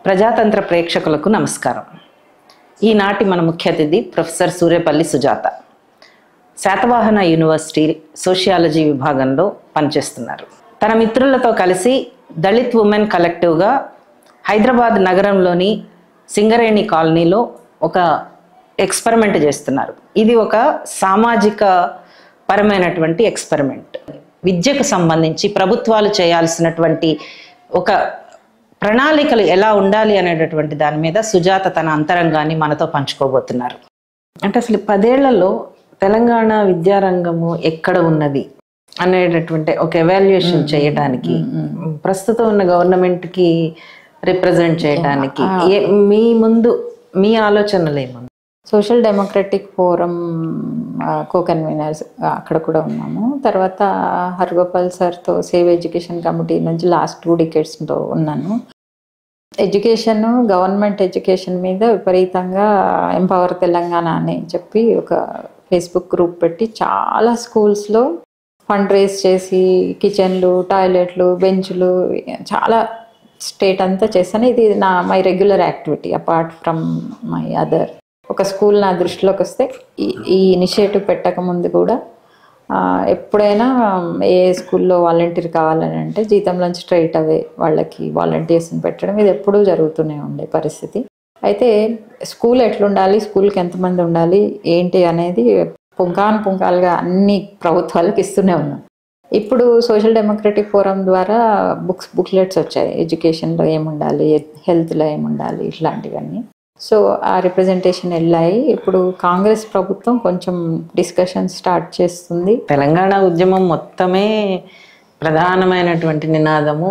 ప్రజాతంత్ర ప్రేక్షకులకు నమస్కారం. ఈనాటి మన ముఖ్య అతిథి professor Suryapalli Sujatha. Satavahana university sociology విభాగంలో పనిచేస్తున్నారు. తన మిత్రులతో కలిసి దళిత్ ఉమెన్ కలెక్టివ్గా హైదరాబాద్ నగరంలోని సింగరేణి కాలనీలో ఒక ఎక్స్పెరిమెంట్ చేస్తున్నారు. ఇది ఒక సామాజిక పరమైనటువంటి ఎక్స్పెరిమెంట్. విద్యకు సంబంధించి ప్రభుత్వాలు చేయాల్సినటువంటి ఒక ప్రణాళికలు ఎలా ఉండాలి అనేటటువంటి దాని మీద సుజాత తన అంతరంగాన్ని మనతో పంచుకోబోతున్నారు. అంటే అసలు 10 ఏళ్లలో తెలంగాణ విద్యారంగము ఎక్కడ ఉన్నది అనేటటువంటి ఒక ఎవాల్యుయేషన్ చేయడానికి, ప్రస్తుతం ఉన్న గవర్నమెంట్కి రిప్రజెంట్ చేయడానికి మీ ముందు మీ ఆలోచనలు ఏమన్నా? సోషల్ డెమోక్రటిక్ ఫోరం కో-కన్వీనర్స్ అక్కడ కూడా ఉన్నాము. తర్వాత హర్గోపాల్ సార్తో సేవ్ ఎడ్యుకేషన్ కమిటీ నుంచి లాస్ట్ 2 decadesలో ఉన్నాను. ఎడ్యుకేషన్, గవర్నమెంట్ ఎడ్యుకేషన్ మీద విపరీతంగా ఎంపవర్ తెలంగాణ అని చెప్పి ఒక ఫేస్బుక్ గ్రూప్ పెట్టి చాలా స్కూల్స్లో ఫండ్ రేస్ చేసి కిచెన్లు, టాయిలెట్లు, బెంచ్లు చాలా స్టేట్ అంతా చేశాను. ఇది my regular activity apart from my other. ఒక స్కూల్ నా దృష్టిలోకి వస్తే ఈ ఇనిషియేటివ్ పెట్టక ముందు కూడా ఎప్పుడైనా ఏ స్కూల్లో వాలంటీర్ కావాలని అంటే జీతంలోంచి స్ట్రైట్ అవే వాళ్ళకి వాలంటీర్స్ని పెట్టడం ఇది ఎప్పుడూ జరుగుతూనే ఉండే పరిస్థితి. అయితే స్కూల్ ఎట్లుండాలి, స్కూల్కి ఎంతమంది ఉండాలి ఏంటి అనేది పుంకాలుగా అన్ని ప్రభుత్వాలకు ఇస్తూనే ఉన్నాం. ఇప్పుడు సోషల్ డెమోక్రటిక్ ఫోరం ద్వారా బుక్లెట్స్ వచ్చాయి. ఎడ్యుకేషన్లో ఏముండాలి, హెల్త్లో ఏముండాలి, ఇట్లాంటివన్నీ. సో ఆ రిప్రజెంటేషన్ వెళ్ళాయి. ఇప్పుడు కాంగ్రెస్ ప్రభుత్వం కొంచెం డిస్కషన్ స్టార్ట్ చేస్తుంది. తెలంగాణ ఉద్యమం మొత్తమే ప్రధానమైనటువంటి నినాదము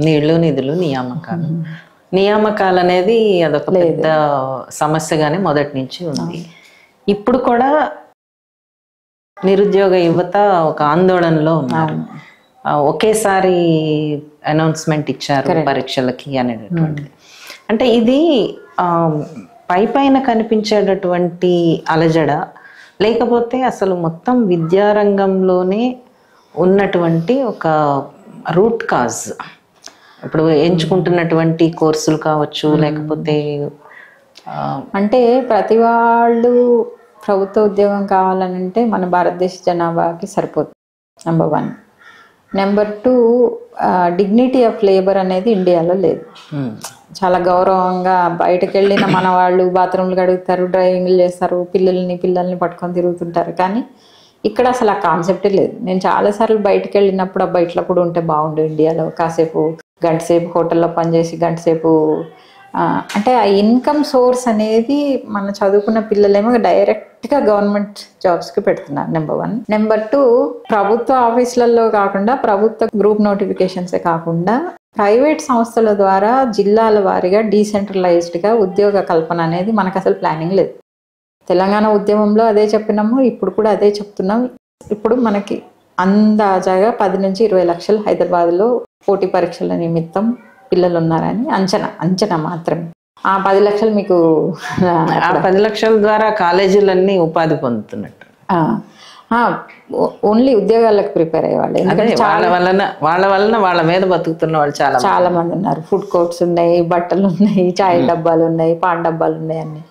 నీళ్లు, నిధులు, నియామకాలు అనేది అదొక పెద్ద సమస్యగానే మొదటి నుంచి ఉంది. ఇప్పుడు కూడా నిరుద్యోగ యువత ఒక ఆందోళనలో ఉన్నారు. ఒకేసారి అనౌన్స్మెంట్ ఇచ్చారు పరీక్షలకి అనేటటువంటిది. అంటే ఇది పైన కనిపించేటటువంటి అలజడ, లేకపోతే అసలు మొత్తం విద్యారంగంలోనే ఉన్నటువంటి ఒక రూట్ కాజ్? ఇప్పుడు ఎంచుకుంటున్నటువంటి కోర్సులు కావచ్చు, లేకపోతే అంటే ప్రతి వాళ్ళు ప్రభుత్వ ఉద్యోగం కావాలనంటే మన భారతదేశ జనాభాకి సరిపోతుంది. Number 1. Number 2, dignity of labour అనేది ఇండియాలో లేదు. చాలా గౌరవంగా బయటకు వెళ్ళిన మన వాళ్ళు బాత్రూమ్లు కడుగుతారు, డ్రైవింగ్లు చేస్తారు, పిల్లల్ని పట్టుకొని తిరుగుతుంటారు. కానీ ఇక్కడ అసలు ఆ కాన్సెప్టే లేదు. నేను చాలాసార్లు బయటకు వెళ్ళినప్పుడు ఇట్లా కూడా ఉంటే బాగుండు ఇండియాలో, కాసేపు గంటసేపు హోటల్లో పనిచేసి గంటసేపు అంటే ఆ ఇన్కమ్ సోర్స్ అనేది మన చదువుకున్న పిల్లలేమో డైరెక్ట్గా గవర్నమెంట్ జాబ్స్కి పెడుతున్నారు. నెంబర్ 1. నెంబర్ 2, ప్రభుత్వ ఆఫీసులలో కాకుండా, ప్రభుత్వ గ్రూప్ నోటిఫికేషన్సే కాకుండా ప్రైవేట్ సంస్థల ద్వారా జిల్లాల వారీగా డీసెంట్రలైజ్డ్గా ఉద్యోగ కల్పన అనేది మనకు అసలు ప్లానింగ్ లేదు. తెలంగాణ ఉద్యమంలో అదే చెప్పినాము, ఇప్పుడు కూడా అదే చెప్తున్నాం. ఇప్పుడు మనకి అందాజాగా 10 నుంచి 20 లక్షలు హైదరాబాద్లో పోటీ పరీక్షల నిమిత్తం పిల్లలు ఉన్నారని అంచనా మాత్రమే. ఆ 10 లక్షలు మీకు 10 లక్షల ద్వారా కాలేజీలన్నీ ఉపాధి పొందుతున్నట్టు ఓన్లీ ఉద్యోగాలకు ప్రిపేర్ అయ్యేవాళ్ళు. ఎందుకంటే వాళ్ళ వలన వాళ్ళ మీద బతుకుతున్న వాళ్ళు చాలా మంది ఉన్నారు. ఫుడ్ కోర్ట్స్ ఉన్నాయి, బట్టలు ఉన్నాయి, చాయ్ డబ్బాలు ఉన్నాయి, పాన్ డబ్బాలు ఉన్నాయి అన్ని.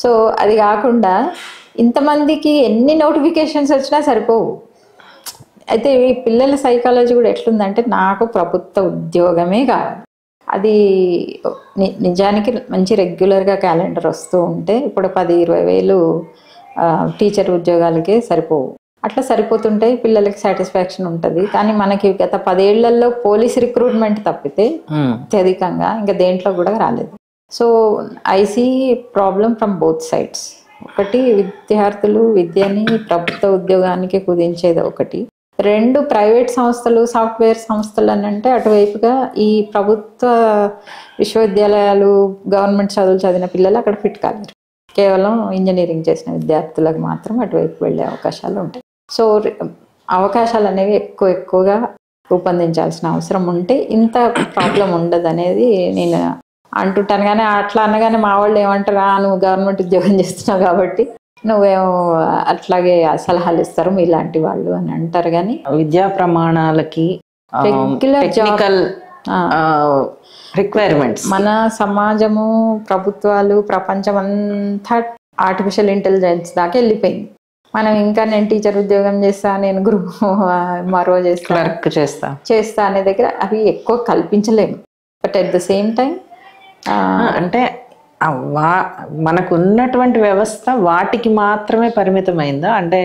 సో అది కాకుండా ఇంతమందికి ఎన్ని నోటిఫికేషన్స్ వచ్చినా సరిపోవు. అయితే ఈ పిల్లల సైకాలజీ కూడా ఎట్లుందంటే నాకు ప్రభుత్వ ఉద్యోగమే కావాలి. అది నిజానికి మంచి రెగ్యులర్గా క్యాలెండర్ వస్తూ ఉంటే ఇప్పుడు 10-20 వేలు టీచర్ ఉద్యోగాలకే సరిపోవు. అట్లా సరిపోతుంటాయి, పిల్లలకి సాటిస్ఫాక్షన్ ఉంటుంది. కానీ మనకి గత 10 ఏళ్లలో పోలీస్ రిక్రూట్మెంట్ తప్పితే అత్యధికంగా ఇంకా దేంట్లో కూడా రాలేదు. So I see problem from both sides. ఒకటి, విద్యార్థులు విద్యని ప్రభుత్వ ఉద్యోగానికి కుదించేది ఒకటి. 2, ప్రైవేట్ సంస్థలు, సాఫ్ట్వేర్ సంస్థలు అని అంటే అటువైపుగా ఈ ప్రభుత్వ విశ్వవిద్యాలయాలు, గవర్నమెంట్ చదువులు చదివిన పిల్లలు అక్కడ ఫిట్ కాలేరు. కేవలం ఇంజనీరింగ్ చేసిన విద్యార్థులకు మాత్రం అటువైపు వెళ్ళే అవకాశాలు ఉంటాయి. సో అవకాశాలు అనేవి ఎక్కువగా రూపొందించాల్సిన అవసరం ఉంటే ఇంత ప్రాబ్లం ఉండదు అనేది నేను అంటుంటాను. కానీ అట్లా అనగానే మా వాళ్ళు ఏమంటారా, నువ్వు గవర్నమెంట్ ఉద్యోగం చేస్తున్నావు కాబట్టి నువ్వేమో అట్లాగే సలహాలు ఇస్తారు మీలాంటి వాళ్ళు అని అంటారు. కానీ విద్యా ప్రమాణాలకి రెగ్యులర్ టెక్నికల్ రిక్వైర్మెంట్స్ మన సమాజము, ప్రభుత్వాలు, ప్రపంచం అంతా ఆర్టిఫిషియల్ ఇంటెలిజెన్స్ దాకా వెళ్ళిపోయింది. మనం ఇంకా నేను టీచర్ ఉద్యోగం చేస్తా, నేను గ్రూప్ మరో క్లర్క్ చేస్తా అనే దగ్గర అవి ఎక్కువ కల్పించలేము. But at the same time అంటే మనకు ఉన్నటువంటి వ్యవస్థ వాటికి మాత్రమే పరిమితమైందా? అంటే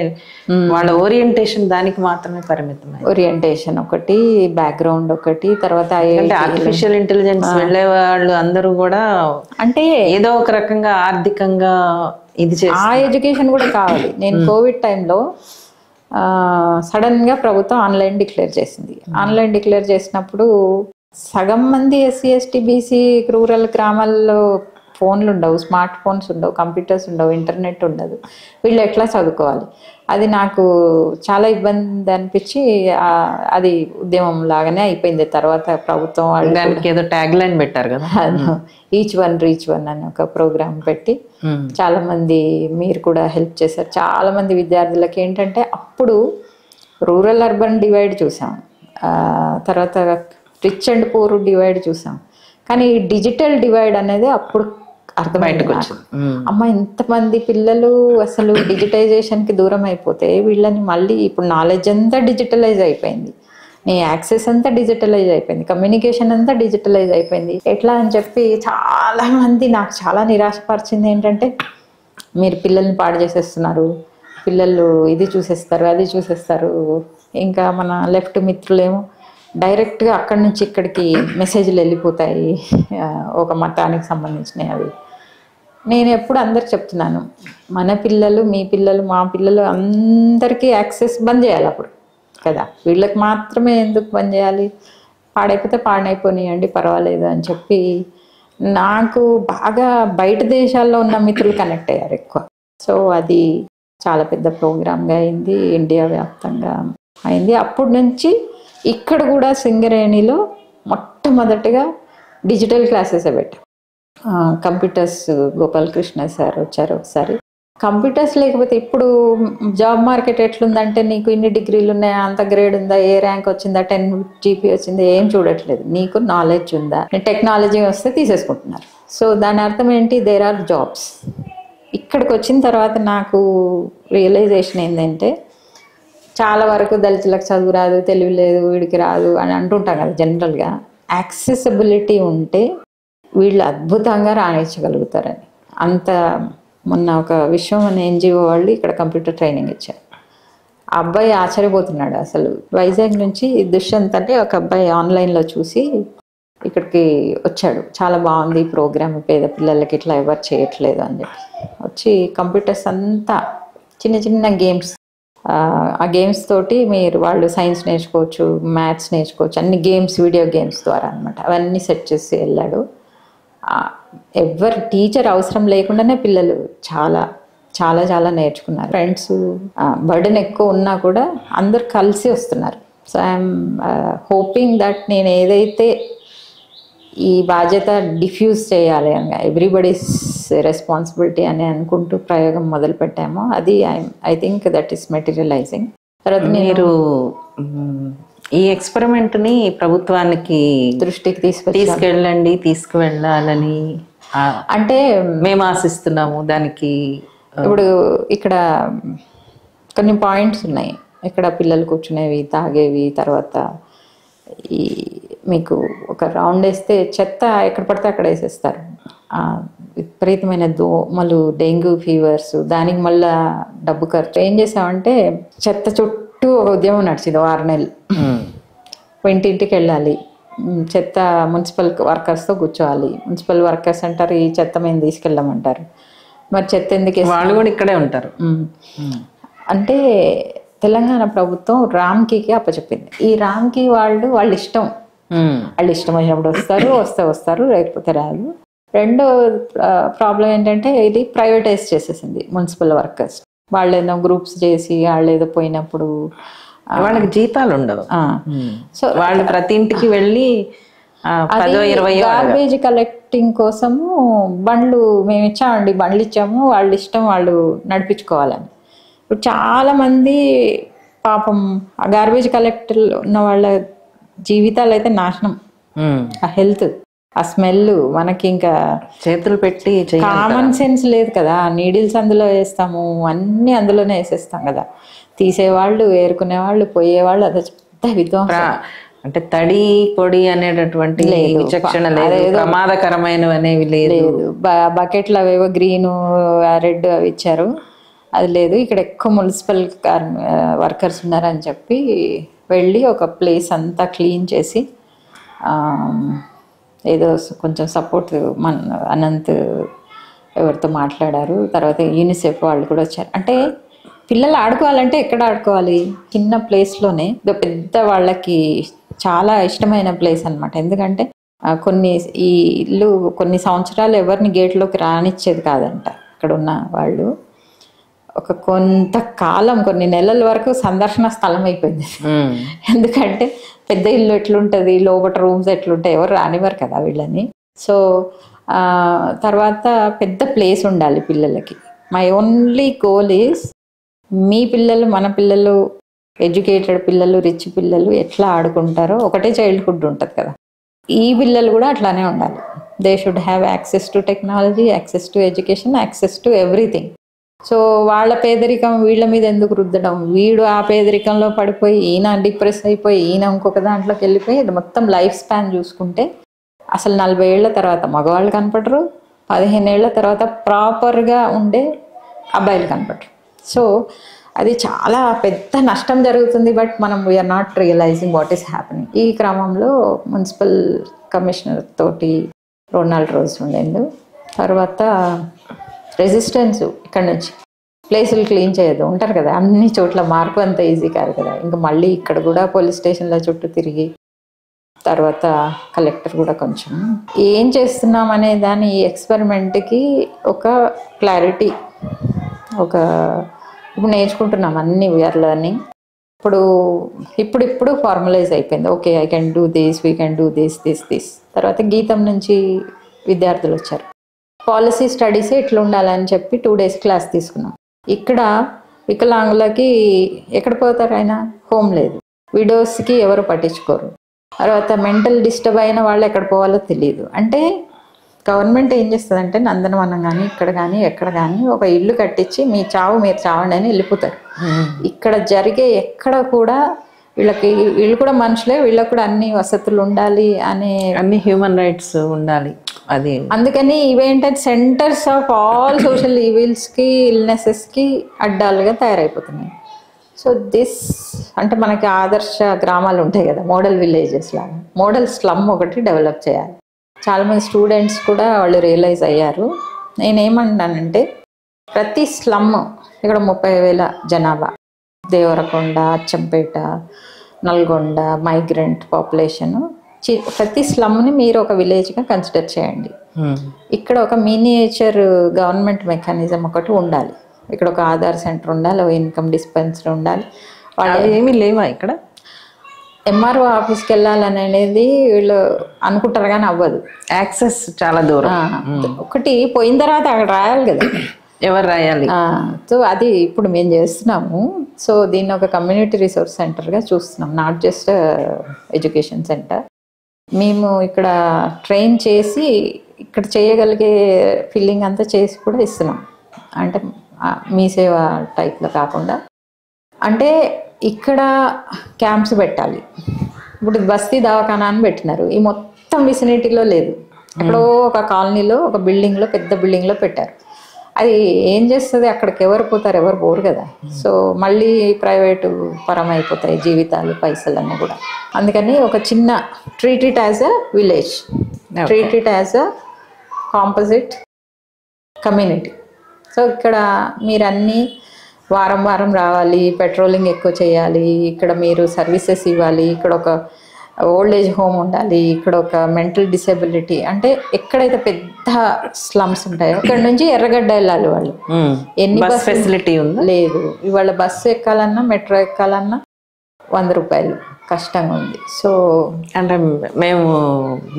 వాళ్ళ ఓరియంటేషన్ దానికి మాత్రమే పరిమితమైంది. ఓరియంటేషన్ ఒకటి, బ్యాక్గ్రౌండ్ ఒకటి, తర్వాత ఆర్టిఫిషియల్ ఇంటెలిజెన్స్ వెళ్ళే వాళ్ళు అందరూ కూడా అంటే ఏదో ఒక రకంగా ఆర్థికంగా ఇది ఆ ఎడ్యుకేషన్ కూడా కావాలి. నేను కోవిడ్ టైంలో సడన్ గా ప్రభుత్వం ఆన్లైన్ డిక్లేర్ చేసింది. ఆన్లైన్ డిక్లేర్ చేసినప్పుడు సగం మంది ఎస్సీ ఎస్టీ బీసీ రూరల్ గ్రామాల్లో ఫోన్లు ఉండవు, స్మార్ట్ ఫోన్స్ ఉండవు, కంప్యూటర్స్ ఉండవు, ఇంటర్నెట్ ఉండదు. వీళ్ళు ఎట్లా చదువుకోవాలి? అది నాకు చాలా ఇబ్బంది అనిపించి అది ఉద్యమం లాగానే అయిపోయింది. తర్వాత ప్రభుత్వం వాళ్ళు దానికి ఏదో ట్యాగ్ లైన్ పెట్టారు కదా, ఈచ్ వన్ రీచ్ వన్ అని ఒక ప్రోగ్రామ్ పెట్టి చాలా మంది మీరు కూడా హెల్ప్ చేశారు. చాలా మంది విద్యార్థులకి ఏంటంటే అప్పుడు రూరల్ అర్బన్ డివైడ్ చూసాం, తర్వాత రిచ్ అండ్ పూర్ డివైడ్ చూసాం. కానీ ఈ డిజిటల్ డివైడ్ అనేది అప్పుడు అర్థమైంది. అమ్మ ఇంతమంది పిల్లలు అసలు డిజిటైజేషన్కి దూరం అయిపోతే వీళ్ళని మళ్ళీ ఇప్పుడు నాలెడ్జ్ అంతా డిజిటలైజ్ అయిపోయింది, నీ యాక్సెస్ అంతా డిజిటలైజ్ అయిపోయింది, కమ్యూనికేషన్ అంతా డిజిటలైజ్ అయిపోయింది. ఎట్లా అని చెప్పి చాలామంది నాకు చాలా నిరాశపరిచింది ఏంటంటే, మీరు పిల్లల్ని పాడు చేసేస్తున్నారు, పిల్లలు ఇది చూసేస్తారు అది చూసేస్తారు. ఇంకా మన లెఫ్ట్ మిత్రులేమో డైరెక్ట్గా అక్కడి నుంచి ఇక్కడికి మెసేజ్లు వెళ్ళిపోతాయి, ఒక మతానికి సంబంధించినవి అవి. నేను ఎప్పుడు అందరికి చెప్తున్నాను, మన పిల్లలు, మీ పిల్లలు, మా పిల్లలు అందరికీ యాక్సెస్ బంద్ చేయాలి అప్పుడు కదా, వీళ్ళకి మాత్రమే ఎందుకు బంద్ చేయాలి? పాడైపోతే పాడైపోనియండి పర్వాలేదు అని చెప్పి నాకు బాగా బయట దేశాల్లో ఉన్న మిత్రులు కనెక్ట్ అయ్యారు ఎక్కువ. సో అది చాలా పెద్ద ప్రోగ్రామ్గా అయింది, ఇండియా వ్యాప్తంగా అయింది. అప్పటి నుంచి ఇక్కడ కూడా సింగరేణిలో మొట్టమొదటిగా డిజిటల్ క్లాసెస్ పెట్టాం. కంప్యూటర్స్ గోపాలకృష్ణ సార్ వచ్చారు ఒకసారి. కంప్యూటర్స్ లేకపోతే ఇప్పుడు జాబ్ మార్కెట్ ఎట్లుందంటే నీకు ఇన్ని డిగ్రీలు ఉన్నాయా, అంత గ్రేడ్ ఉందా, ఏ ర్యాంక్ వచ్చిందా, 10 GP వచ్చిందా, ఏం చూడట్లేదు. నీకు నాలెడ్జ్ ఉందా, టెక్నాలజీ వస్తే తీసేసుకుంటున్నారు. సో దాని అర్థం ఏంటి, దేర్ ఆర్ జాబ్స్. ఇక్కడికి వచ్చిన తర్వాత నాకు రియలైజేషన్ ఏంటంటే, చాలా వరకు దళితులకు చదువు రాదు, తెలివి లేదు, వీడికి రాదు అని అంటుంటాం కదా జనరల్గా. యాక్సెసిబిలిటీ ఉంటే వీళ్ళు అద్భుతంగా రాణించగలుగుతారని. అంత మొన్న ఒక విశ్వం అనే NGO వాళ్ళు ఇక్కడ కంప్యూటర్ ట్రైనింగ్ ఇచ్చారు. ఆ అబ్బాయి ఆశ్చర్యపోతున్నాడు. అసలు వైజాగ్ నుంచి దుష్యంత్ అంటే ఒక అబ్బాయి ఆన్లైన్లో చూసి ఇక్కడికి వచ్చాడు. చాలా బాగుంది ఈ ప్రోగ్రామ్, పేద పిల్లలకి ఇట్లా ఎవరు చేయట్లేదు అని చెప్పి వచ్చి కంప్యూటర్స్ అంతా చిన్న చిన్న గేమ్స్, ఆ గేమ్స్ తోటి వాళ్ళు సైన్స్ నేర్చుకోవచ్చు, మ్యాథ్స్ నేర్చుకోవచ్చు, అన్ని గేమ్స్, వీడియో గేమ్స్ ద్వారా అనమాట. అవన్నీ సెట్ చేసి వెళ్ళాడు. ఎవరు టీచర్ అవసరం లేకుండానే పిల్లలు చాలా చాలా చాలా నేర్చుకున్నారు. ఫ్రెండ్స్ బర్డెన్ ఎక్కువ ఉన్నా కూడా అందరు కలిసి వస్తున్నారు. సో ఐఎమ్ హోపింగ్ దట్ నేను ఏదైతే ఈ బాధ్యత డిఫ్యూజ్ చేయాలి అని, ఎవ్రీబడీస్ రెస్పాన్సిబిలిటీ అని అనుకుంటూ ప్రయోగం మొదలు పెట్టామో అది I think that is materialising. తర్వాత మీరు ఈ ఎక్స్పెరిమెంట్ని ప్రభుత్వానికి దృష్టికి తీసుకువెళ్ళాలని అంటే మేము ఆశిస్తున్నాము. దానికి ఇప్పుడు ఇక్కడ కొన్ని పాయింట్స్ ఉన్నాయి. ఇక్కడ పిల్లలు కూర్చునేవి, తాగేవి, తర్వాత ఈ మీకు ఒక రౌండ్ వేస్తే చెత్త ఎక్కడ పడితే అక్కడ వేసేస్తారు. విపరీతమైన దోమలు, డెంగ్యూ ఫీవర్స్, దానికి మళ్ళీ డబ్బు ఖర్చు. ఏం చేసామంటే చెత్త చుట్టూ ఒక ఉద్యమం నడిచింది 6 నెలలు. ఇంటింటికి వెళ్ళాలి, చెత్త మున్సిపల్ వర్కర్స్తో కూర్చోవాలి. మున్సిపల్ వర్కర్స్ అంటారు ఈ చెత్త మేము తీసుకెళ్ళామంటారు. మరి చెత్త ఎందుకు వాళ్ళు కూడా ఇక్కడే ఉంటారు అంటే తెలంగాణ ప్రభుత్వం రామ్కీకి అప్పచెప్పింది. ఈ రామ్కీ వాళ్ళ ఇష్టం, వాళ్ళు ఇష్టం వచ్చినప్పుడు వస్తారు, లేకపోతే రాదు. రెండో ప్రాబ్లం ఏంటంటే ఇది ప్రైవేటైజ్ చేసేసింది మున్సిపల్ వర్కర్స్. వాళ్ళు ఏదో గ్రూప్స్ చేసి వాళ్ళు ఏదో పోయినప్పుడు వాళ్ళకి జీతాలు ఉండవు. సో వాళ్ళు ప్రతి ఇంటికి వెళ్ళి గార్బేజ్ కలెక్టింగ్ కోసము బండ్లు మేము ఇచ్చామండి, బండ్లు ఇచ్చాము, వాళ్ళ ఇష్టం వాళ్ళు నడిపించుకోవాలని. ఇప్పుడు చాలా మంది పాపం ఆ గార్బేజ్ కలెక్టర్ ఉన్న వాళ్ళ జీవితాలు అయితే నాశనం. ఆ హెల్త్, ఆ స్మెల్, మనకి ఇంకా చేతులు పెట్టి కామన్ సెన్స్ లేదు కదా. నీడిల్స్ అందులో వేస్తాము, అన్ని అందులోనే వేసేస్తాం కదా. తీసేవాళ్ళు, ఏరుకునేవాళ్ళు, పోయేవాళ్ళు, అదే పెద్ద విధ్వంసం. అంటే తడి పొడి అనేటటువంటి విచక్షణ లేదు, ప్రమాదకరమైనవి అనేవి లేదు. బకెట్లు అవేవో గ్రీన్ రెడ్ అవి ఇచ్చారు, అది లేదు. ఇక్కడ ఎక్కువ మున్సిపల్ వర్కర్స్ ఉన్నారని చెప్పి వెళ్ళి ఒక ప్లేస్ అంతా క్లీన్ చేసి ఏదో కొంచెం సపోర్ట్ మన అనంత్ ఎవరితో మాట్లాడారు. తర్వాత యూనిసెఫ్ వాళ్ళు కూడా వచ్చారు. అంటే పిల్లలు ఆడుకోవాలంటే ఎక్కడ ఆడుకోవాలి? చిన్న ప్లేస్లోనే. పెద్ద వాళ్ళకి చాలా ఇష్టమైన ప్లేస్ అనమాట. ఎందుకంటే కొన్ని ఈ ఇల్లు కొన్ని సంవత్సరాలు ఎవరిని గేట్లోకి రానిచ్చేది కాదంట. ఇక్కడ ఉన్న వాళ్ళు ఒక కొంతకాలం, కొన్ని నెలల వరకు సందర్శన స్థలం అయిపోయింది. ఎందుకంటే పెద్ద ఇల్లు ఎట్లుంటుంది, లోపల రూమ్స్ ఎట్లుంటాయి, ఎవరు రానివ్వరు కదా వీళ్ళని. సో తర్వాత పెద్ద ప్లేస్ ఉండాలి పిల్లలకి. మై ఓన్లీ గోల్ ఈస్ మీ పిల్లలు, మన పిల్లలు, ఎడ్యుకేటెడ్ పిల్లలు, రిచ్ పిల్లలు ఎట్లా ఆడుకుంటారో ఒకటే చైల్డ్హుడ్ ఉంటుంది కదా, ఈ పిల్లలు కూడా అట్లానే ఉండాలి. They should have access to technology, access to education, access to everything. So వాళ్ళ పేదరికం వీళ్ళ మీద ఎందుకు రుద్దడం? వీడు ఆ పేదరికంలో పడిపోయి ఈయన డిప్రెస్ అయిపోయి ఈయన ఇంకొక దాంట్లోకి వెళ్ళిపోయి మొత్తం లైఫ్ స్పాన్ చూసుకుంటే అసలు 40 ఏళ్ల తర్వాత మగవాళ్ళు కనపడరు, 15 ఏళ్ల తర్వాత ప్రాపర్గా ఉండే అబ్బాయిలు కనపడరు. సో అది చాలా పెద్ద నష్టం జరుగుతుంది. బట్ మనం we are not realizing what is happening. ఈ క్రమంలో మున్సిపల్ కమిషనర్ తోటి 2-4 రోజులు ఉండేందు. తర్వాత రెసిస్టెన్స్ ఇక్కడ నుంచి ప్లేసులు క్లీన్ చేయదు ఉంటారు కదా, అన్ని చోట్ల మార్పు అంత ఈజీ కాదు కదా. ఇంకా మళ్ళీ ఇక్కడ కూడా పోలీస్ స్టేషన్ల చుట్టూ తిరిగి, తర్వాత కలెక్టర్ కూడా కొంచెం ఏం చేస్తున్నాం అనే దాని ఈ ఎక్స్పెరిమెంట్కి ఒక క్లారిటీ, ఒక ఇప్పుడు నేర్చుకుంటున్నాం అన్ని, వీఆర్ లెర్నింగ్. ఇప్పుడు ఫార్మలైజ్ అయిపోయింది. Okay, I can do this, we can do this. తర్వాత గీతం నుంచి విద్యార్థులు వచ్చారు. పాలసీ స్టడీస్ ఇట్లా ఉండాలని చెప్పి 2 days క్లాస్ తీసుకున్నాం. ఇక్కడ వికలాంగులకి ఎక్కడ పోతారు, ఆయన హోమ్ లేదు, విడోస్కి ఎవరు పట్టించుకోరు. తర్వాత మెంటల్ డిస్టర్బ్ అయిన వాళ్ళు ఎక్కడ పోవాలో తెలియదు. అంటే గవర్నమెంట్ ఏం చేస్తుందంటే నందనవనం కానీ ఇక్కడ కానీ ఎక్కడ కానీ ఒక ఇల్లు కట్టించి మీ చావు మీరు చావండి అని వెళ్ళిపోతారు. ఇక్కడ జరిగే ఎక్కడ కూడా వీళ్ళు కూడా మనుషులే, వీళ్ళకు కూడా అన్ని వసతులు ఉండాలి అనే, అన్ని హ్యూమన్ రైట్స్ ఉండాలి. అది అందుకని ఇవేంటంటే సెంటర్స్ ఆఫ్ ఆల్ సోషల్ ఈవిల్స్కి, ఇల్నెసెస్కి అడ్డాలుగా తయారైపోతున్నాయి. సో దిస్ అంటే మనకి ఆదర్శ గ్రామాలు ఉంటాయి కదా, మోడల్ విలేజెస్ లాగా, మోడల్ స్లమ్ ఒకటి డెవలప్ చేయాలి. చాలామంది స్టూడెంట్స్ కూడా వాళ్ళు రియలైజ్ అయ్యారు. నేనేమన్నానంటే ప్రతి స్లమ్, ఇక్కడ 30,000 జనాభా, దేవరకొండ, అచ్చంపేట, నల్గొండ, మైగ్రెంట్ పాపులేషను, ప్రతి స్లమ్ని మీరు ఒక విలేజ్గా కన్సిడర్ చేయండి. ఇక్కడ ఒక మినియేచర్ గవర్నమెంట్ మెకానిజం ఒకటి ఉండాలి. ఇక్కడ ఒక ఆధార్ సెంటర్ ఉండాలి, ఒక ఇన్కమ్ డిస్పెన్సరీ ఉండాలి. వాళ్ళు ఏమీ లేవా ఇక్కడ? ఎంఆర్ఓ ఆఫీస్కి వెళ్ళాలనేది వీళ్ళు అనుకుంటారు కానీ అవ్వదు. యాక్సెస్ చాలా దూరం. ఒకటి పోయిన తర్వాత అక్కడ రాయాలి కదా, ఎవరు రాయాలి. సో అది ఇప్పుడు మేము చేస్తున్నాము. సో దీన్ని ఒక కమ్యూనిటీ రిసోర్స్ సెంటర్గా చూస్తున్నాం, నాట్ జస్ట్ ఎడ్యుకేషన్ సెంటర్. మేము ఇక్కడ ట్రైన్ చేసి ఇక్కడ చేయగలిగే ఫిల్లింగ్ అంతా చేసి కూడా ఇస్తున్నాం. అంటే మీ సేవ టైప్లో కాకుండా, అంటే ఇక్కడ క్యాంప్స్ పెట్టాలి. ఇప్పుడు బస్తీ దవాఖానా అని పెట్టినారు, ఈ మొత్తం విసినిటీలో లేదు. ఎక్కడో ఒక కాలనీలో ఒక బిల్డింగ్లో, పెద్ద బిల్డింగ్లో పెట్టారు. అది ఏం చేస్తుంది, అక్కడికి ఎవరు పోతారు, ఎవరు పోరు కదా. సో మళ్ళీ ప్రైవేటు పరం అయిపోతాయి జీవితాలు, పైసలన్నీ కూడా. అందుకని ఒక చిన్న treat it as a village, treat it as a composite community. So ఇక్కడ మీరు అన్నీ వారం రావాలి, పెట్రోలింగ్ ఎక్కువ చేయాలి, ఇక్కడ మీరు సర్వీసెస్ ఇవ్వాలి, ఇక్కడ ఒక ఓల్డ్ ఏజ్ హోమ్ ఉండాలి, ఇక్కడ ఒక మెంటల్ డిసేబిలిటీ, అంటే ఎక్కడైతే పెద్ద స్లమ్స్ ఉంటాయో అక్కడ నుంచి ఎర్రగడ్డ వెళ్ళాలి వాళ్ళు. ఎన్ని బస్ ఫెసిలిటీ ఉంది లేదు. ఇవాళ బస్సు ఎక్కాలన్నా, మెట్రో ఎక్కాలన్నా 100 రూపాయలు, కష్టంగా ఉంది. సో అంటే మేము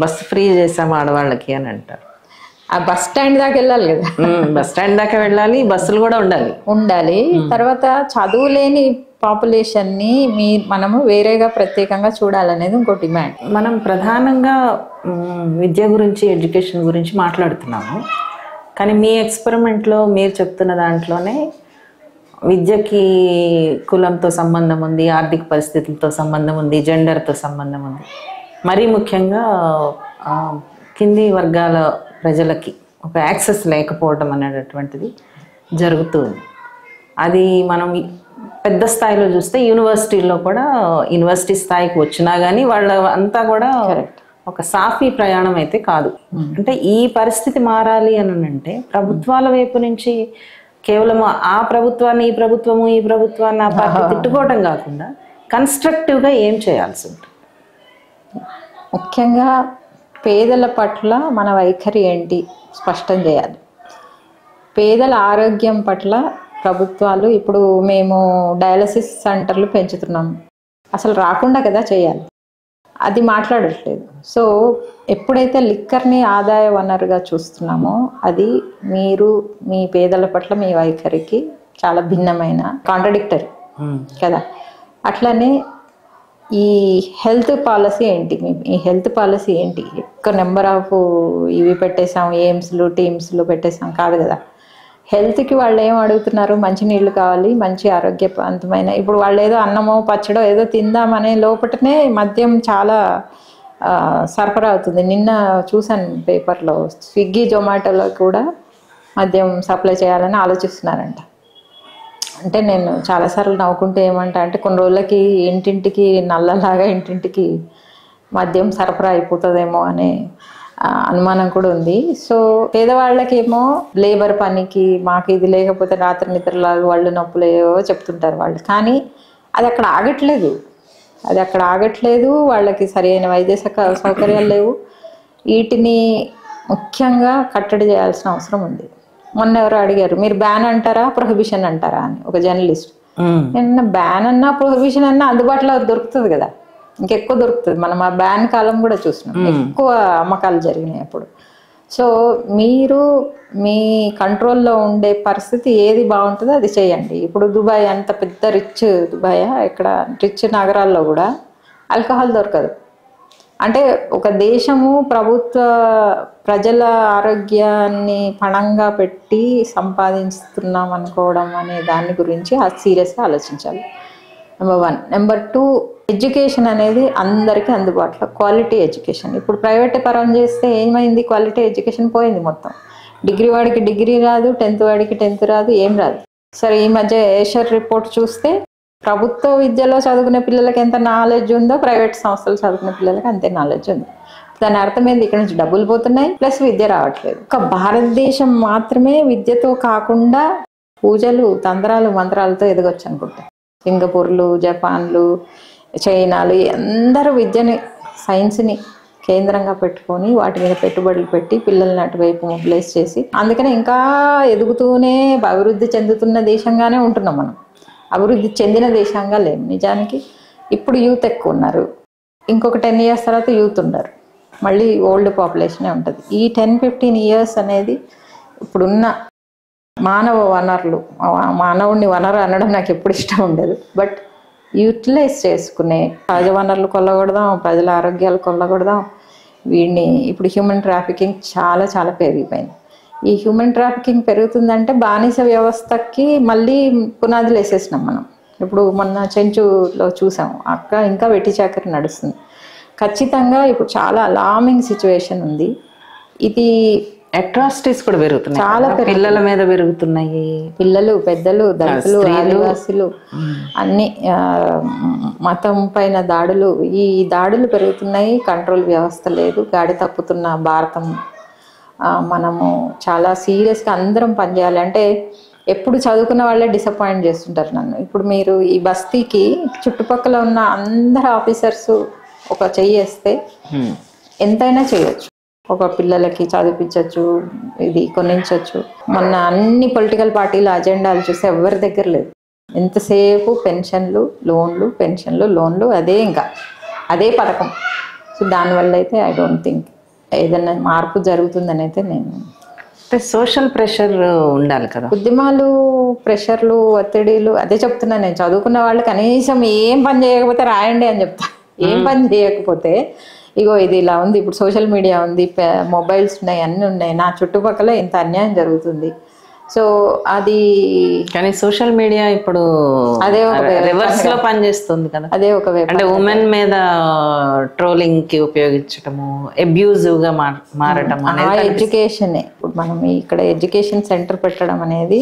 బస్సు ఫ్రీ చేసాము ఆడవాళ్ళకి అని అంటారు. ఆ బస్ స్టాండ్ దాకా వెళ్ళాలి కదా, బస్ స్టాండ్ దాకా వెళ్ళాలి, బస్సులు కూడా ఉండాలి. తర్వాత చదువు లేని పాపులేషన్ని మనము వేరేగా ప్రత్యేకంగా చూడాలనేది ఇంకో డిమాండ్. మనం ప్రధానంగా విద్య గురించి, ఎడ్యుకేషన్ గురించి మాట్లాడుతున్నాము. కానీ మీ ఎక్స్పెరిమెంట్లో మీరు చెప్తున్న దాంట్లోనే విద్యకి కులంతో సంబంధం ఉంది, ఆర్థిక పరిస్థితులతో సంబంధం ఉంది, జెండర్తో సంబంధం ఉంది. మరీ ముఖ్యంగా కింది వర్గాల ప్రజలకి ఒక యాక్సెస్ లేకపోవడం అనేటటువంటిది జరుగుతుంది. అది మనం పెద్ద స్థాయిలో చూస్తే యూనివర్సిటీల్లో కూడా, యూనివర్సిటీ స్థాయికి వచ్చినా కానీ వాళ్ళ అంతా కూడా ఒక సాఫీ ప్రయాణం అయితే కాదు. అంటే ఈ పరిస్థితి మారాలి అని అంటే ప్రభుత్వాల వైపు నుంచి కేవలం ఆ ప్రభుత్వాన్ని ఈ ప్రభుత్వాన్ని ఆ పార్టీ తిట్టుకోవడం కాకుండా కన్స్ట్రక్టివ్గా ఏం చేయాల్సి ఉంటుంది? ముఖ్యంగా పేదల పట్ల మన వైఖరి ఏంటి స్పష్టం చేయాలి. పేదల ఆరోగ్యం పట్ల ప్రభుత్వాలు, ఇప్పుడు మేము డయాలసిస్ సెంటర్లు పెంచుతున్నాము, అసలు రాకుండా కదా చేయాలి, అది మాట్లాడట్లేదు. సో ఎప్పుడైతే లిక్కర్ని ఆదాయ వనరుగా చూస్తున్నామో అది మీరు మీ పేదల పట్ల మీ వైఖరికి చాలా భిన్నమైన, కాంట్రడిక్టరీ కదా. అట్లనే ఈ హెల్త్ పాలసీ ఏంటి, ఈ హెల్త్ పాలసీ ఏంటి? ఎక్కువ నెంబర్ ఆఫ్ ఇవి పెట్టేసాం, ఎయిమ్స్లు టీమ్స్లు పెట్టేసాం కాదు కదా. హెల్త్కి వాళ్ళు ఏం అడుగుతున్నారు? మంచి నీళ్ళు కావాలి, మంచి ఆరోగ్యవంతమైన, ఇప్పుడు వాళ్ళు ఏదో అన్నమో పచ్చడో ఏదో తిందామనే లోపటనే మద్యం చాలా సరఫరా అవుతుంది. నిన్న చూసాను పేపర్లో, స్విగ్గీ జొమాటోలో కూడా మద్యం సప్లై చేయాలని ఆలోచిస్తున్నారంట. అంటే నేను చాలాసార్లు నవ్వుకుంటే ఏమంటా అంటే, కొన్ని రోజులకి ఇంటింటికి నల్లలాగా ఇంటింటికి మద్యం సరఫరా అయిపోతుందేమో అనే అనుమానం కూడా ఉంది. సో పేదవాళ్ళకేమో లేబర్ పనికి, మాకు ఇది లేకపోతే రాత్రి నిద్రలాగా వాళ్ళు నొప్పులేవో చెప్తుంటారు వాళ్ళు. కానీ అది అక్కడ ఆగట్లేదు, వాళ్ళకి సరైన వైద్య సౌకర్యాలు లేవు. వీటిని ముఖ్యంగా కట్టడి చేయాల్సిన అవసరం ఉంది. మొన్న ఎవరు అడిగారు, మీరు బ్యాన్ అంటారా ప్రొహిబిషన్ అంటారా అని ఒక జర్నలిస్ట్. నేను బ్యాన్ అన్నా ప్రొహిబిషన్ అన్నా అందుబాటులో దొరుకుతుంది కదా, ఇంకెక్కువ దొరుకుతుంది. మనం ఆ బ్యాన్ కాలం కూడా చూసినాం, ఎక్కువ అమ్మకాలు జరిగినాయి అప్పుడు. సో మీరు మీ కంట్రోల్లో ఉండే పరిస్థితి ఏది బాగుంటుందో అది చేయండి. ఇప్పుడు దుబాయ్ అంత పెద్ద రిచ్ దుబాయ్, ఇక్కడ రిచ్ నగరాల్లో కూడా ఆల్కహాల్ దొరకదు. అంటే ఒక దేశము ప్రజల ఆరోగ్యాన్ని పణంగా పెట్టి సంపాదిస్తున్నాం అనుకోవడం అనే దాని గురించి సీరియస్గా ఆలోచించాలి. నెంబర్ 1. నెంబర్ 2, ఎడ్యుకేషన్ అనేది అందరికీ అందుబాటులో, క్వాలిటీ ఎడ్యుకేషన్. ఇప్పుడు ప్రైవేట్ పరం చేస్తే ఏమైంది? క్వాలిటీ ఎడ్యుకేషన్ పోయింది మొత్తం. డిగ్రీ వాడికి డిగ్రీ రాదు, 10th వాడికి 10th రాదు, ఏం రాదు. సరే ఈ మధ్య ఏషర్ రిపోర్ట్ చూస్తే ప్రభుత్వ విద్యలో చదువుకునే పిల్లలకి ఎంత నాలెడ్జ్ ఉందో ప్రైవేట్ సంస్థలు చదువుకునే పిల్లలకి అంతే నాలెడ్జ్ ఉంది. దాని అర్థమైంది, ఇక్కడ నుంచి డబ్బులు పోతున్నాయి, ప్లస్ విద్య రావట్లేదు. ఒక భారతదేశం మాత్రమే విద్యతో కాకుండా పూజలు, తంత్రాలు, మంత్రాలతో ఎదగొచ్చు అనుకుంటా. సింగపూర్లు, జపాన్లు, చైనాలు అందరూ విద్యని, సైన్స్ని కేంద్రంగా పెట్టుకొని వాటి మీద పెట్టుబడులు పెట్టి పిల్లల్ని అటువైపు మొబిలైజ్ చేసి, అందుకనే ఇంకా ఎదుగుతూనే అభివృద్ధి చెందుతున్న దేశంగానే ఉంటున్నాం మనం. అభివృద్ధి చెందిన దేశంగా లేము. నిజానికి ఇప్పుడు యూత్ ఎక్కువ ఉన్నారు, ఇంకొక 10 years తర్వాత యూత్ ఉండరు, మళ్ళీ ఓల్డ్ పాపులేషనే ఉంటుంది. ఈ 10-15 years అనేది ఇప్పుడున్న మానవ వనరులు, మానవుడిని వనరు అనడం నాకు ఎప్పుడు ఇష్టం ఉండదు, బట్ యూటిలైజ్ చేసుకునే సహజ వనరులు కొల్లగొడదాం, ప్రజల ఆరోగ్యాలు కొల్లగొడదాం. వీడిని ఇప్పుడు హ్యూమన్ ట్రాఫికింగ్ చాలా చాలా పెరిగిపోయింది. ఈ హ్యూమన్ ట్రాఫికింగ్ పెరుగుతుందంటే బానిస వ్యవస్థకి మళ్ళీ పునాదులు వేసేసినాం మనం. ఇప్పుడు మొన్న చెంచులో చూసాం, అక్క ఇంకా వెట్టి చాకరీ నడుస్తుంది. ఖచ్చితంగా ఇప్పుడు చాలా అలార్మింగ్ సిచ్యువేషన్ ఉంది. ఇది అట్రాసిటీస్ కూడా పెరుగుతున్నాయి, చాలా పిల్లల మీద పెరుగుతున్నాయి. పిల్లలు, పెద్దలు, దళితులు, ఆదివాసులు, అన్ని మతం పైన దాడులు, ఈ దాడులు పెరుగుతున్నాయి. కంట్రోల్ వ్యవస్థ లేదు, గాడి తప్పుతున్న భారతం. మనము చాలా సీరియస్గా అందరం పనిచేయాలి. అంటే ఎప్పుడు చదువుకున్న వాళ్ళే డిసప్పాయింట్ చేస్తుంటారు నన్ను. ఇప్పుడు మీరు ఈ బస్తీకి చుట్టుపక్కల ఉన్న అందరు ఆఫీసర్స్ ఒక చెయ్యి వేస్తే ఎంతైనా చేయొచ్చు. ఒక పిల్లలకి చదివించవచ్చు, ఇది కొనించవచ్చు. మొన్న అన్ని పొలిటికల్ పార్టీల అజెండాలు చూస్తే ఎవరి దగ్గర లేదు. ఎంతసేపు పెన్షన్లు లోన్లు అదే ఇంకా అదే పథకం. సో దానివల్ల అయితే ఐ డోంట్ థింక్ ఏదైనా మార్పు జరుగుతుందని అయితే నేను. అంటే సోషల్ ప్రెషర్ ఉండాలి కదా, ఉద్యమాలు, ప్రెషర్లు, ఒత్తిడిలు. అదే చెప్తున్నా నేను, చదువుకున్న వాళ్ళు కనీసం ఏం పని చేయకపోతే రాయండి అని చెప్తా. ఏం పని చేయకపోతే ఇగో ఇది ఇలా ఉంది, ఇప్పుడు సోషల్ మీడియా ఉంది, మొబైల్స్ ఉన్నాయి, అన్నీ ఉన్నాయి, నా చుట్టుపక్కల ఇంత అన్యాయం జరుగుతుంది. సో అది కానీ సోషల్ మీడియా ఇప్పుడు అదే ఒక రివర్స్ లో పనిచేస్తుంది కదా. అదే ఒక అంటే ఉమెన్ మీద ట్రోలింగ్ కి ఉపయోగించటము, అబ్యూజివ్ గా మారటం అనేది ఎడ్యుకేషనే. ఇప్పుడు మనం ఇక్కడ ఎడ్యుకేషన్ సెంటర్ పెట్టడం అనేది,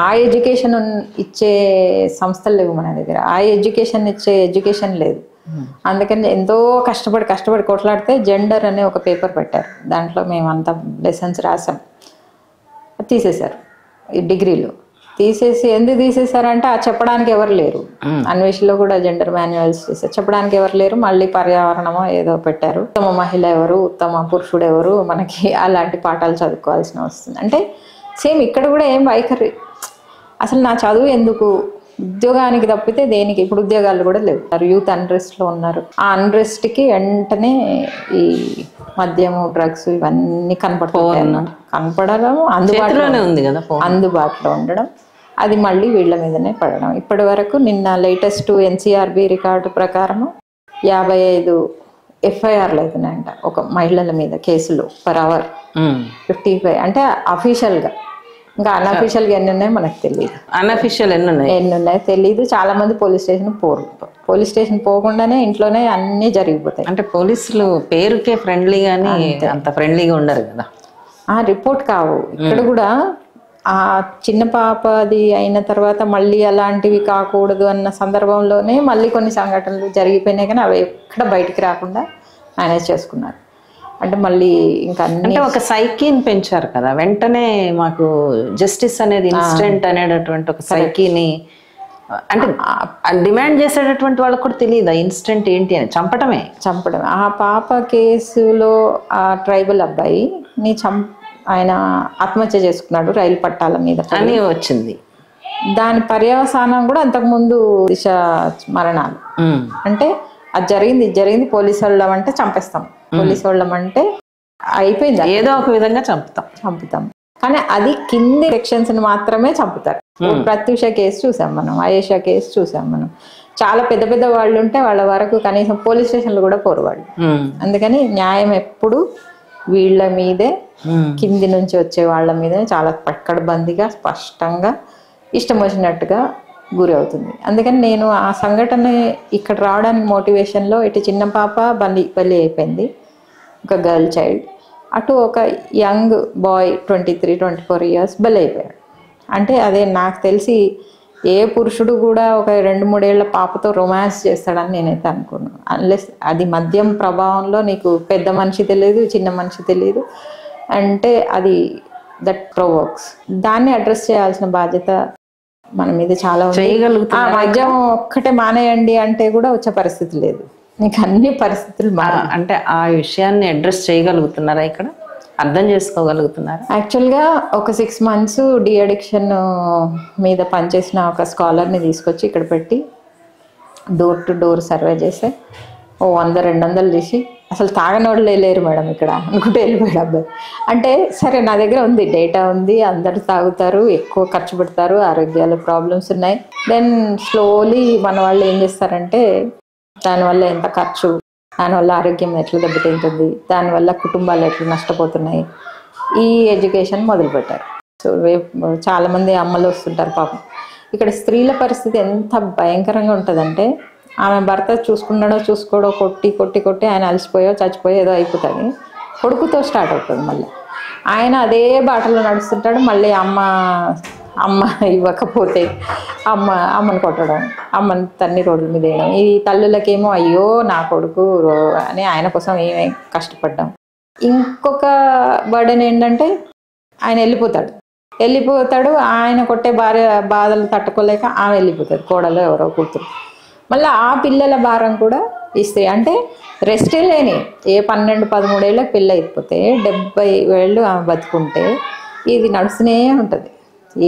ఆ ఎడ్యుకేషన్ ఇచ్చే సంస్థలు లేవు మన దగ్గర, ఆ ఎడ్యుకేషన్ ఇచ్చే ఎడ్యుకేషన్ లేదు. అందుకని ఎంతో కష్టపడి కొట్లాడితే జెండర్ అనే ఒక పేపర్ పెట్టారు. దాంట్లో మేమంతా లెసన్స్ రాసాం, తీసేశారు. ఈ డిగ్రీలో తీసేసి ఎందుకు తీసేశారంటే ఆ చెప్పడానికి ఎవరు లేరు. అన్వేషణలో కూడా జెండర్ మాన్యువల్స్ చేశారు, చెప్పడానికి ఎవరు లేరు. మళ్ళీ పర్యావరణమో ఏదో పెట్టారు, ఉత్తమ మహిళ ఎవరు, ఉత్తమ పురుషుడు ఎవరు, మనకి అలాంటి పాఠాలు చదువుకోవాల్సిన వస్తుంది. అంటే సేమ్ ఇక్కడ కూడా ఏం వైఖరి, అసలు నా చదువు ఎందుకు, ఉద్యోగానికి తప్పితే దేనికి. ఇప్పుడు ఉద్యోగాలు కూడా లేవు, యూత్ అన్రెస్ట్లో ఉన్నారు. ఆ అన్రెస్ట్కి వెంటనే ఈ మద్యము, డ్రగ్స్ ఇవన్నీ కనపడడం, అందుబాటులోనే ఉంది కదా, అందుబాటులో ఉండడం, అది మళ్ళీ వీళ్ళ మీదనే పడడం. ఇప్పటి వరకు నిన్న లేటెస్ట్ ఎన్సీఆర్బి రికార్డు ప్రకారము 55 ఎఫ్ఐఆర్లు అవుతున్నాయంట ఒక మహిళల మీద కేసులు పర్ అవర్. 55 అంటే అఫీషియల్గా. ఇంకా అన్అఫీషియల్గా ఎన్ని ఉన్నాయో మనకు తెలియదు. అన్అఫీషియల్ ఎన్ని ఉన్నాయో తెలియదు. చాలా మంది పోలీస్ స్టేషన్ పోరు, పోలీస్ స్టేషన్ పోకుండానే ఇంట్లోనే అన్నీ జరిగిపోతాయి. అంటే పోలీసులు పేరుకే ఫ్రెండ్లీ కానీ అంత ఫ్రెండ్లీగా ఉండరు కదా. రిపోర్ట్ కావు. ఇక్కడ కూడా ఆ చిన్న పాపది అయిన తర్వాత మళ్ళీ అలాంటివి కాకూడదు అన్న సందర్భంలోనే మళ్ళీ కొన్ని సంఘటనలు జరిగిపోయినాయి, కానీ అవి ఎక్కడ బయటికి రాకుండా మేనేజ్ చేసుకున్నారు. అంటే మళ్ళీ ఇంకా అంటే ఒక సైకీని పెంచారు కదా, వెంటనే మాకు జస్టిస్ అనేది ఇన్స్టెంట్ అనేటటువంటి ఒక సైకీని అంటే డిమాండ్ చేసేటటువంటి వాళ్ళకు కూడా తెలియదు ఇన్స్టెంట్ ఏంటి అని. చంపడం. ఆ పాప కేసులో ఆ ట్రైబల్ అబ్బాయి ఆయన ఆత్మహత్య చేసుకున్నాడు రైలు పట్టాల మీద అని వచ్చింది. దాని పర్యవసానం కూడా అంతకుముందు దిశ మరణాలు. అంటే అది జరిగింది పోలీసు వాళ్ళం అంటే చంపేస్తాం, పోలీసు వాళ్ళం అంటే అయిపోయింది, ఏదో ఒక విధంగా చంపుతాం. కానీ అది కింది సెక్షన్స్ మాత్రమే చంపుతారు. ప్రత్యూష కేసు చూసాం మనం, ఆయేషా కేసు చూసాం మనం. చాలా పెద్ద పెద్ద వాళ్ళు ఉంటే వాళ్ళ వరకు కనీసం పోలీస్ స్టేషన్లు కూడా పోరు వాళ్ళు. అందుకని న్యాయం ఎప్పుడు వీళ్ళ మీదే, కింది నుంచి వచ్చే వాళ్ళ మీదే చాలా పక్కడబందిగా స్పష్టంగా ఇష్టం వచ్చినట్టుగా గురి అవుతుంది. అందుకని నేను ఆ సంఘటన ఇక్కడ రావడానికి మోటివేషన్లో ఇటు చిన్న పాప బలి అయిపోయింది, ఒక గర్ల్ చైల్డ్, అటు ఒక యంగ్ బాయ్ 23-24 ఇయర్స్ బలి అయిపోయాడు. అంటే అదే నాకు తెలిసి ఏ పురుషుడు కూడా ఒక 2-3 ఏళ్ల పాపతో రొమాన్స్ చేస్తాడని నేనైతే అనుకున్నాను. అన్లెస్ అది మద్యం ప్రభావంలో నీకు పెద్ద మనిషి తెలియదు, చిన్న మనిషి తెలియదు, అంటే అది దట్ ప్రొవోక్స్. దాన్ని అడ్రస్ చేయాల్సిన బాధ్యత మన మీద చాలా ఉంది. మద్యం ఒక్కటే మానేయండి అంటే కూడా వచ్చే పరిస్థితి లేదు, నీకు అన్ని పరిస్థితులు అంటే ఆ విషయాన్ని అడ్రస్ చేయగలుగుతున్నారా, ఇక్కడ అర్థం చేసుకోగలుగుతున్నారు? యాక్చువల్గా ఒక 6 months డి అడిక్షన్ మీద పనిచేసిన ఒక స్కాలర్ని తీసుకొచ్చి ఇక్కడ పెట్టి డోర్ టు డోర్ సర్వే చేస్తే 100-200 చేసి అసలు తాగనోళ్ళే లేరు మేడం ఇక్కడ అనుకుంటే వెళ్ళిపోయాడు అబ్బాయి. అంటే సరే నా దగ్గర ఉంది, డేటా ఉంది, అందరు తాగుతారు, ఎక్కువ ఖర్చు పెడతారు, ఆరోగ్యాల ప్రాబ్లమ్స్ ఉన్నాయి. దెన్ స్లోలీ మన వాళ్ళు ఏం చేస్తారంటే దానివల్ల ఎంత ఖర్చు, దానివల్ల ఆరోగ్యం ఎట్లా దెబ్బతింటుంది, దానివల్ల కుటుంబాలు ఎట్లా నష్టపోతున్నాయి, ఈ ఎడ్యుకేషన్ మొదలుపెట్టారు. సో చాలామంది అమ్మలు వస్తుంటారు పాపం. ఇక్కడ స్త్రీల పరిస్థితి ఎంత భయంకరంగా ఉంటుందంటే ఆమె భర్త చూసుకోడో కొట్టి ఆయన అలసిపోయో చచ్చిపోయో ఏదో అయిపోతుంది, కొడుకుతో స్టార్ట్ అవుతుంది. మళ్ళీ ఆయన అదే బాటలో నడుస్తుంటాడు, మళ్ళీ అమ్మ ఇవ్వకపోతే అమ్మని కొట్టడం, అమ్మని తన్ని రోడ్ల మీద వేయడం. ఈ తల్లులకేమో అయ్యో నా కొడుకు అని ఆయన కోసం ఏమే కష్టపడ్డాం. ఇంకొక బర్డెన్ ఏంటంటే ఆయన వెళ్ళిపోతాడు, ఆయన కొట్టే భార్య బాధలు తట్టుకోలేక ఆమె వెళ్ళిపోతుంది, కోడలో ఎవరో కూతురు. మళ్ళీ ఆ పిల్లల భారం కూడా ఇస్తే, అంటే రెస్టే లేని ఏ 12-13 ఏళ్ళకి పెళ్ళి అయిపోతే 70 ఏళ్ళు ఆమె బతుకుంటే ఇది నడుస్తూనే ఉంటుంది.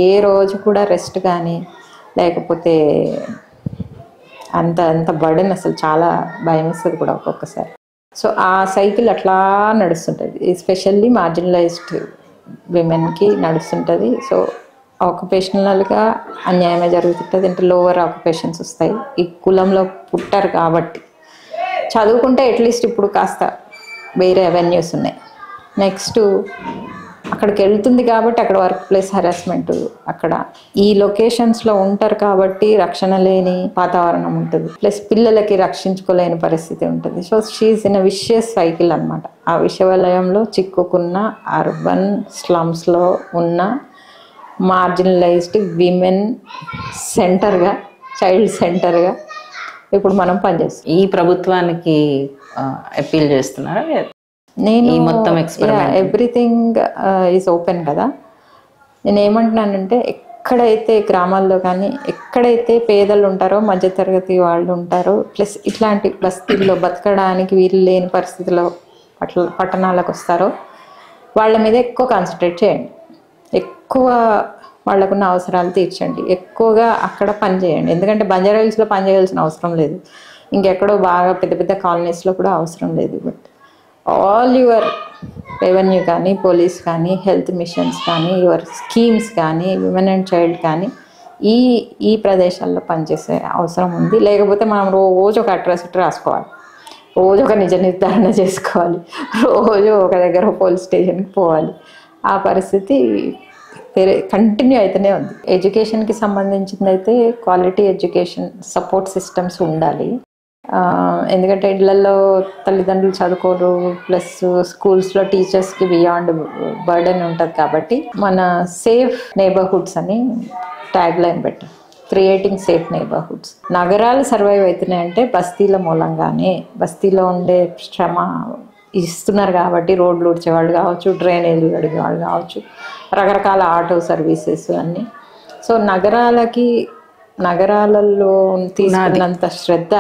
ఏ రోజు కూడా రెస్ట్ కానీ లేకపోతే అంత బర్డెన్ అసలు చాలా భయం వేస్తుంది కూడా ఒక్కొక్కసారి. సో ఆ సైకిల్ అట్లా నడుస్తుంటుంది, ఎస్పెషల్లీ మార్జినలైజ్డ్ విమెన్కి నడుస్తుంటుంది. సో ఆక్యుపేషనల్గా అన్యాయమే జరుగుతుంటుంది, అంటే లోవర్ ఆక్యుపేషన్స్ వస్తాయి. ఈ కులంలో పుట్టారు కాబట్టి చదువుకుంటే అట్లీస్ట్ ఇప్పుడు కాస్త వేరే అవెన్యూస్ ఉన్నాయి. నెక్స్ట్ అక్కడికి వెళ్తుంది కాబట్టి అక్కడ వర్క్ ప్లేస్ హెరాస్మెంట్, అక్కడ ఈ లొకేషన్స్లో ఉంటారు కాబట్టి రక్షణ లేని వాతావరణం ఉంటుంది, ప్లస్ పిల్లలకి రక్షించుకోలేని పరిస్థితి ఉంటుంది. So she is in a vicious cycle అనమాట. ఆ విషవలయంలో చిక్కుకున్న అర్బన్ స్లమ్స్లో ఉన్న మార్జినలైజ్డ్ విమెన్ సెంటర్గా, చైల్డ్ సెంటర్గా ఇప్పుడు మనం పనిచేస్తాం. ఈ ప్రభుత్వానికి అపీల్ చేస్తున్నారా? నేను మొత్తం ఎవ్రీథింగ్ ఈజ్ ఓపెన్ కదా. నేను ఏమంటున్నానంటే ఎక్కడైతే గ్రామాల్లో కానీ ఎక్కడైతే పేదలు ఉంటారో, మధ్యతరగతి వాళ్ళు ఉంటారో, ప్లస్ ఇట్లాంటి బస్తీల్లో బతకడానికి వీలు లేని పరిస్థితిలో పట్టణాలకు వస్తారో వాళ్ళ మీద ఎక్కువ కాన్సన్ట్రేట్ చేయండి, ఎక్కువ వాళ్ళకున్న అవసరాలు తీర్చండి, ఎక్కువగా అక్కడ పని చేయండి. ఎందుకంటే బంజారాహిల్స్లో పని చేయాల్సిన అవసరం లేదు, ఇంకెక్కడో బాగా పెద్ద పెద్ద కాలనీస్లో కూడా అవసరం లేదు. బట్ ఆల్ యువర్ రెవెన్యూ కానీ, పోలీస్ కానీ, హెల్త్ మిషన్స్ కానీ, యువర్ స్కీమ్స్ కానీ, విమెన్ అండ్ చైల్డ్ కానీ ఈ ప్రదేశాల్లో పనిచేసే అవసరం ఉంది. లేకపోతే మనం రోజు ఒక అట్రాసిటీ రాసుకోవాలి, రోజు ఒక నిజ నిర్ధారణ చేసుకోవాలి, రోజు ఒక దగ్గర పోలీస్ స్టేషన్కి పోవాలి. ఆ పరిస్థితి కంటిన్యూ అయితేనే ఉంది. ఎడ్యుకేషన్కి సంబంధించింది అయితే క్వాలిటీ ఎడ్యుకేషన్ సపోర్ట్ సిస్టమ్స్ ఉండాలి. ఎందుకంటే ఇళ్లలో తల్లిదండ్రులు చదువుకోరు, ప్లస్ స్కూల్స్లో టీచర్స్కి బియాండ్ బర్డెన్ ఉంటుంది. కాబట్టి మన సేఫ్ నేబర్హుడ్స్ అని ట్యాగ్ లైన్ పెట్టాం, క్రియేటింగ్ సేఫ్ నేబర్హుడ్స్. నగరాలు సర్వైవ్ అవుతున్నాయంటే బస్తీల మూలంగానే. బస్తీలో ఉండే శ్రమ ఇస్తున్నారు కాబట్టి రోడ్లు ఊడ్చేవాళ్ళు కావచ్చు, డ్రైనేజీలు అడిగేవాళ్ళు కావచ్చు, రకరకాల ఆటో సర్వీసెస్ అన్నీ. సో నగరాలలో తీసుకున్నంత శ్రద్ధ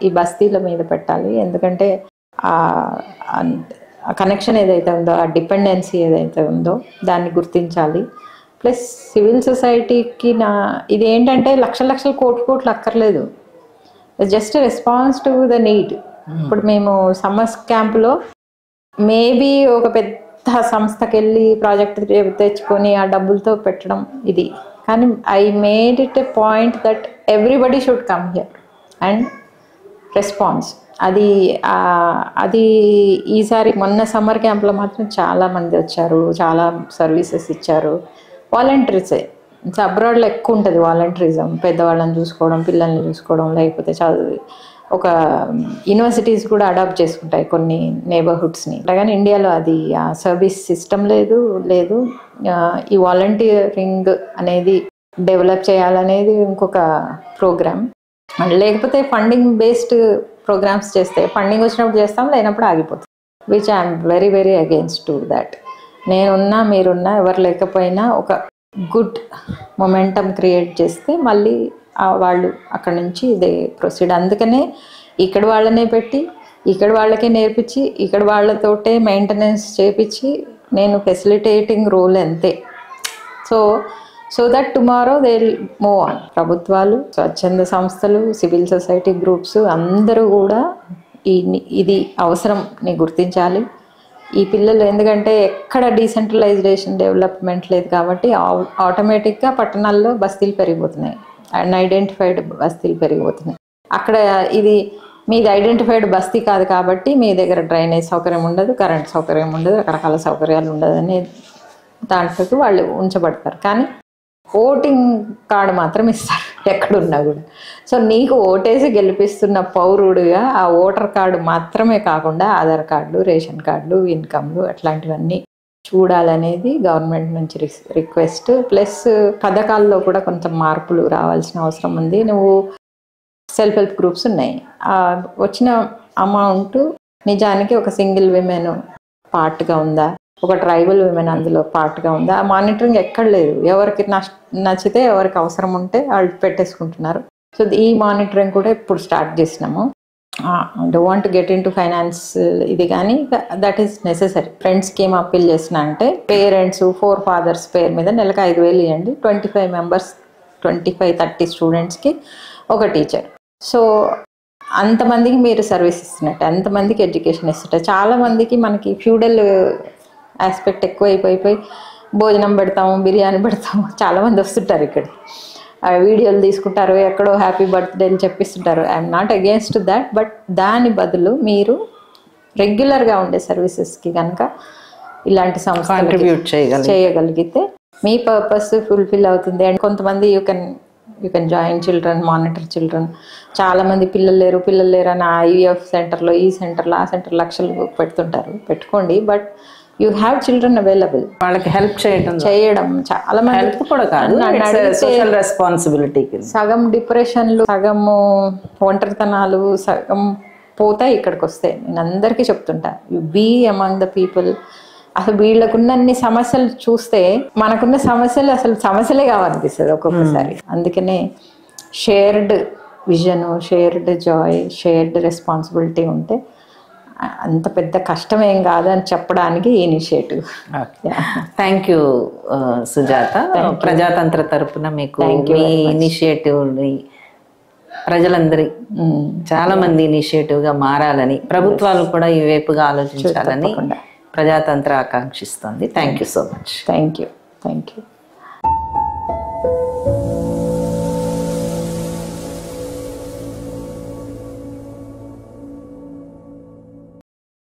ఈ బస్తీల మీద పెట్టాలి. ఎందుకంటే ఆ కనెక్షన్ ఏదైతే ఉందో, ఆ డిపెండెన్సీ ఏదైతే ఉందో దాన్ని గుర్తించాలి. ప్లస్ సివిల్ సొసైటీకి ఇది ఏంటంటే లక్షల కోట్లు అక్కర్లేదు, just response to the need. ఇప్పుడు మేము సమ్మర్ క్యాంపులో మేబీ ఒక పెద్ద సంస్థకి వెళ్ళి ప్రాజెక్ట్ తెచ్చుకొని ఆ డబ్బులతో పెట్టడం ఇది, కానీ I made it a point that everybody should come here and response. అది ఈసారి మొన్న సమ్మర్ క్యాంప్లో మాత్రం చాలామంది వచ్చారు, చాలా సర్వీసెస్ ఇచ్చారు. వాలంటీర్సే, అబ్రాడ్లో ఎక్కువ ఉంటుంది వాలంటీరిజం, పెద్దవాళ్ళని చూసుకోవడం, పిల్లల్ని చూసుకోవడం, లేకపోతే ఒక యూనివర్సిటీస్ కూడా అడాప్ట్ చేసుకుంటాయి కొన్ని నేబర్హుడ్స్ని. కానీ ఇండియాలో అది ఆ సర్వీస్ సిస్టమ్ లేదు. ఈ వాలంటీరింగ్ అనేది డెవలప్ చేయాలనేది ఇంకొక ప్రోగ్రామ్. లేకపోతే ఫండింగ్ బేస్డ్ ప్రోగ్రామ్స్ చేస్తే ఫండింగ్ వచ్చినప్పుడు చేస్తాం, లేనప్పుడు ఆగిపోతాం. Which I'm very very against to that. నేనున్నా మీరున్నా ఎవరు లేకపోయినా ఒక గుడ్ మొమెంటం క్రియేట్ చేస్తే మళ్ళీ వాళ్ళు అక్కడ నుంచి ఇదే ప్రొసీడ్. అందుకనే ఇక్కడ వాళ్ళనే పెట్టి ఇక్కడ వాళ్ళకే నేర్పించి ఇక్కడ వాళ్ళతోటే మెయింటెనెన్స్ చేపించి నేను ఫెసిలిటేటింగ్ రోల్ అంతే. So that tomorrow they will move on. ప్రభుత్వాలు, స్వచ్ఛంద సంస్థలు, సివిల్ సొసైటీ గ్రూప్స్ అందరూ కూడా ఇది అవసరంని గుర్తించాలి. ఈ పిల్లలు ఎందుకంటే ఎక్కడ డీసెంట్రలైజేషన్ డెవలప్మెంట్ లేదు కాబట్టి ఆటోమేటిక్గా పట్టణాల్లో బస్తీలు పెరిగిపోతున్నాయి, అన్ఐడెంటిఫైడ్ బస్తీలు పెరిగిపోతున్నాయి. అక్కడ ఇది మీది ఐడెంటిఫైడ్ బస్తీ కాదు కాబట్టి మీ దగ్గర డ్రైనేజ్ సౌకర్యం ఉండదు, కరెంట్ సౌకర్యం ఉండదు, రకరకాల సౌకర్యాలు ఉండదు అనే దాంట్లోకి వాళ్ళు ఉంచబడతారు. కానీ ఓటింగ్ కార్డు మాత్రం ఇస్తారు ఎక్కడున్నా కూడా. సో నీకు ఓటేసి గెలిపిస్తున్న పౌరుడిగా ఆ ఓటర్ కార్డు మాత్రమే కాకుండా ఆధార్ కార్డులు, రేషన్ కార్డులు, ఇన్కమ్లు అట్లాంటివన్నీ చూడాలనేది గవర్నమెంట్ నుంచి రిక్వెస్ట్. ప్లస్ పథకాల్లో కూడా కొంచెం మార్పులు రావాల్సిన అవసరం ఉంది. నువ్వు సెల్ఫ్ హెల్ప్ గ్రూప్స్ ఉన్నాయి, వచ్చిన అమౌంట్ నిజానికి ఒక సింగిల్ విమెన్ పార్ట్గా ఉందా, ఒక ట్రైబల్ విమెన్ అందులో పార్ట్గా ఉందా, మానిటరింగ్ ఎక్కడ లేదు. ఎవరికి నచ్చితే ఎవరికి అవసరం ఉంటే వాళ్ళు పెట్టేసుకుంటున్నారు. సో ఈ మానిటరింగ్ కూడా ఇప్పుడు స్టార్ట్ చేసినాము. Don't want get in to finance ఇది, కానీ దట్ ఈస్ నెసెసరీ. ఫ్రెండ్స్కి ఏం అప్పీల్ చేసిన అంటే పేరెంట్స్ 4 fathers పేరు మీద నెలకు 5,000 ఇవ్వండి, 25 members 25-30 స్టూడెంట్స్కి ఒక టీచర్. సో అంతమందికి మీరు సర్వీస్ ఇస్తున్నట్టు, అంతమందికి ఎడ్యుకేషన్ ఇస్తుంటారు. చాలామందికి మనకి ఫ్యూడల్ ఆస్పెక్ట్ ఎక్కువైపోయి భోజనం పెడతాము, బిర్యానీ పెడతాము, చాలామంది వస్తుంటారు ఇక్కడ, వీడియోలు తీసుకుంటారు, ఎక్కడో హ్యాపీ బర్త్డే అని చెప్పిస్తుంటారు. I'm not against that, but దాని బదులు మీరు రెగ్యులర్గా ఉండే సర్వీసెస్కి కనుక ఇలాంటి సంస్థ కాంట్రిబ్యూట్ చేయగలిగితే మీ పర్పస్ ఫుల్ఫిల్ అవుతుంది. అండ్ కొంతమంది you can join children, monitor children. చాలామంది పిల్లలు లేరు అని ఐవీఎఫ్ సెంటర్లో, ఈ సెంటర్లో, ఆ సెంటర్ లక్షలు పెట్టుకోండి. But you have children available. వాళ్ళకి హెల్ప్ చేయడం చాలా మంది హెల్ప్ కూడా కాదు, సోషల్ రెస్పాన్సిబిలిటీ. సగం డిప్రెషన్లు, సగము ఒంటరితనాలు సగం పోతాయి ఇక్కడికి వస్తే. నేను అందరికీ చెప్తుంటా, you be among the people. అసలు వీళ్ళకున్నన్ని సమస్యలు చూస్తే మనకున్న సమస్యలు అసలు సమస్యలే కావనిపిస్తుంది ఒక్కొక్కసారి. అందుకనే shared vision, shared joy, shared responsibility ఉంటే అంత పెద్ద కష్టం ఏం కాదు అని చెప్పడానికి ఈ ఇనిషియేటివ్. Thank you Sujata. ప్రజాతంత్ర తరపున మీకు మీ ఇనిషియేటివ్ని ప్రజలందరి చాలా మంది ఇనిషియేటివ్గా మారాలని, ప్రభుత్వాలు కూడా ఈ వైపుగా ఆలోచించాలని ప్రజాతంత్ర ఆకాంక్షిస్తుంది. Thank you so much. Thank you.